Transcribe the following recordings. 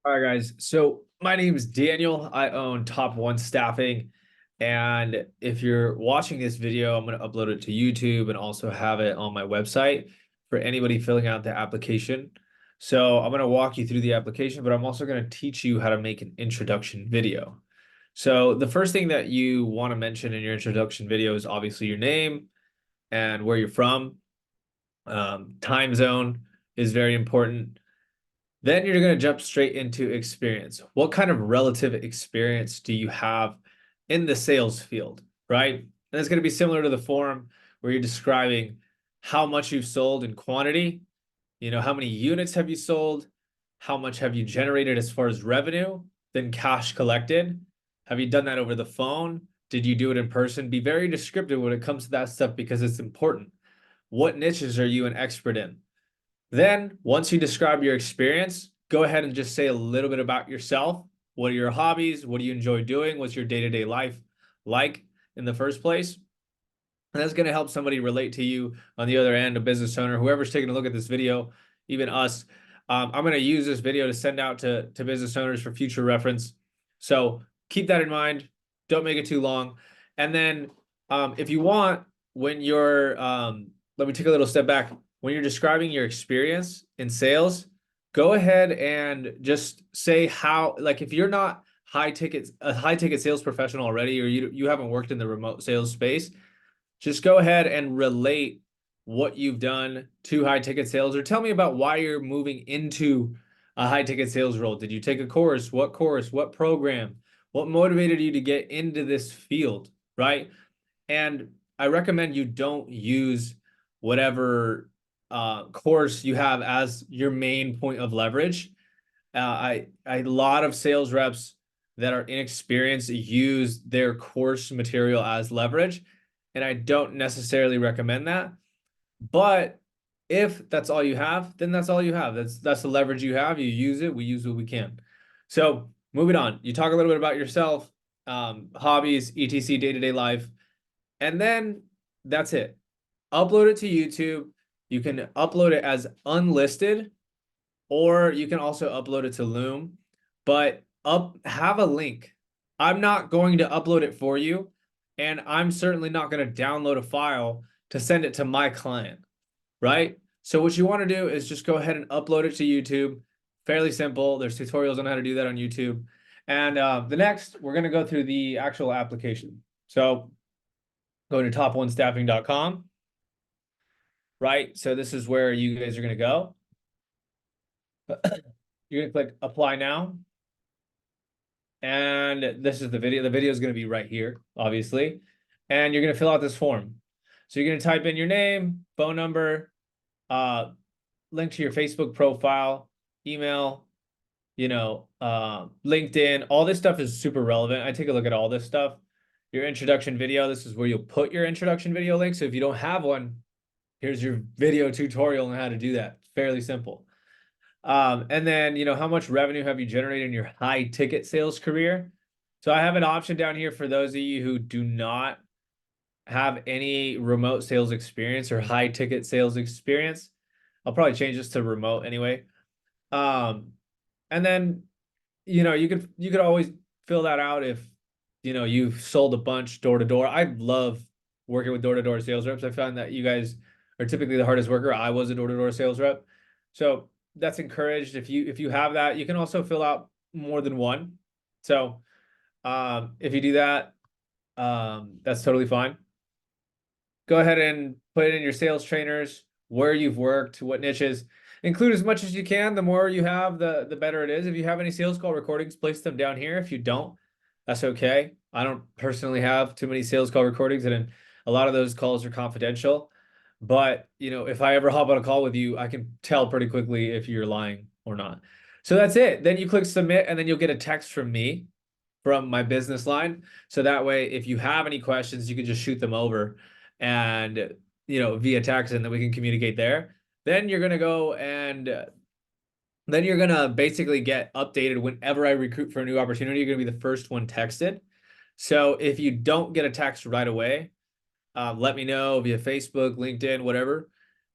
All right, guys. So my name is Daniel. I own Top One Staffing. And if you're watching this video, I'm going to upload it to YouTube and also have it on my website for anybody filling out the application. So I'm going to walk you through the application, but I'm also going to teach you how to make an introduction video. So the first thing that you want to mention in your introduction video is obviously your name and where you're from. Time zone is very important. Then you're going to jump straight into experience. What kind of relative experience do you have in the sales field, right? And it's going to be similar to the form where you're describing how much you've sold in quantity, how many units have you sold, how much have you generated as far as revenue, then cash collected. Have you done that over the phone? Did you do it in person? Be very descriptive when it comes to that stuff because it's important. What niches are you an expert in? Then, once you describe your experience, go ahead and just say a little bit about yourself. What are your hobbies? What do you enjoy doing? What's your day-to-day life like in the first place? And that's going to help somebody relate to you on the other end, a business owner, whoever's taking a look at this video, even us. I'm going to use this video to send out to business owners for future reference. So keep that in mind. Don't make it too long. And then if you want, when you're, let me take a little step back. When you're describing your experience in sales, go ahead and just say how, like if you're not a high ticket sales professional already, or you haven't worked in the remote sales space, just go ahead and relate what you've done to high ticket sales, or tell me about why you're moving into a high ticket sales role. Did you take a course? What program? What motivated you to get into this field, right? And I recommend you don't use whatever course you have as your main point of leverage. A lot of sales reps that are inexperienced use their course material as leverage, and I don't necessarily recommend that. But if that's all you have, then that's all you have. That's the leverage you have. You use it. We use what we can. So moving on, you talk a little bit about yourself, hobbies, etc., day-to-day life, and then that's it. Upload it to YouTube. You can upload it as unlisted, or you can also upload it to Loom, but have a link. I'm not going to upload it for you, and I'm certainly not going to download a file to send it to my client, right? So what you want to do is just go ahead and upload it to YouTube. Fairly simple. There's tutorials on how to do that on YouTube. And the next, we're going to go through the actual application. So go to top1staffing.com, right? So this is where you guys are going to go. You're going to click apply now. And this is the video. The video is going to be right here, obviously. And you're going to fill out this form. So you're going to type in your name, phone number, link to your Facebook profile, email, LinkedIn. All this stuff is super relevant. I take a look at all this stuff. Your introduction video, this is where you'll put your introduction video link. So if you don't have one, here's your video tutorial on how to do that. Fairly simple. And then, how much revenue have you generated in your high ticket sales career? So I have an option down here for those of you who do not have any remote sales experience or high ticket sales experience. I'll probably change this to remote anyway. And then, you could always fill that out if, you've sold a bunch door to door. I love working with door to door sales reps. I found that you guys are typically the hardest worker. I was a door to door sales rep. So that's encouraged. If you have that, you can also fill out more than one. So if you do that, that's totally fine. Go ahead and put in your sales trainers, where you've worked, what niches. Include as much as you can. The more you have, the better it is. If you have any sales call recordings, place them down here. If you don't, that's okay. I don't personally have too many sales call recordings, and a lot of those calls are confidential. But, if I ever hop on a call with you, I can tell pretty quickly if you're lying or not. So that's it. Then you click submit, and then you'll get a text from me, from my business line. So that way, if you have any questions, you can just shoot them over and, via text, and then we can communicate there. Then you're going to go and then you're going to basically get updated whenever I recruit for a new opportunity. You're going to be the first one texted. So if you don't get a text right away, let me know via Facebook, LinkedIn, whatever.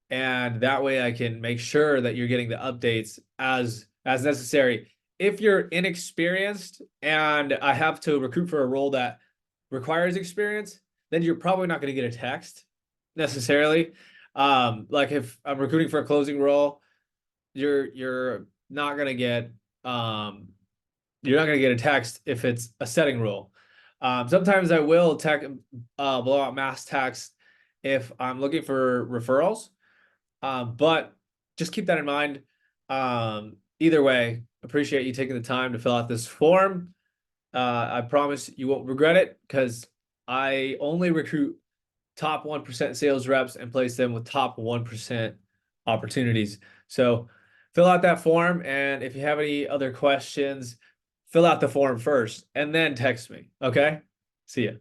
And that way I can make sure that you're getting the updates as necessary. if you're inexperienced and I have to recruit for a role that requires experience, then you're probably not going to get a text necessarily. Like if I'm recruiting for a closing role, you're not going to get um you're not going to get a text if it's a setting role. Sometimes I will blow out mass text if I'm looking for referrals. But just keep that in mind. Either way, appreciate you taking the time to fill out this form. I promise you won't regret it because I only recruit top 1% sales reps and place them with top 1% opportunities. So fill out that form. And if you have any other questions, fill out the form first and then text me. Okay. See ya.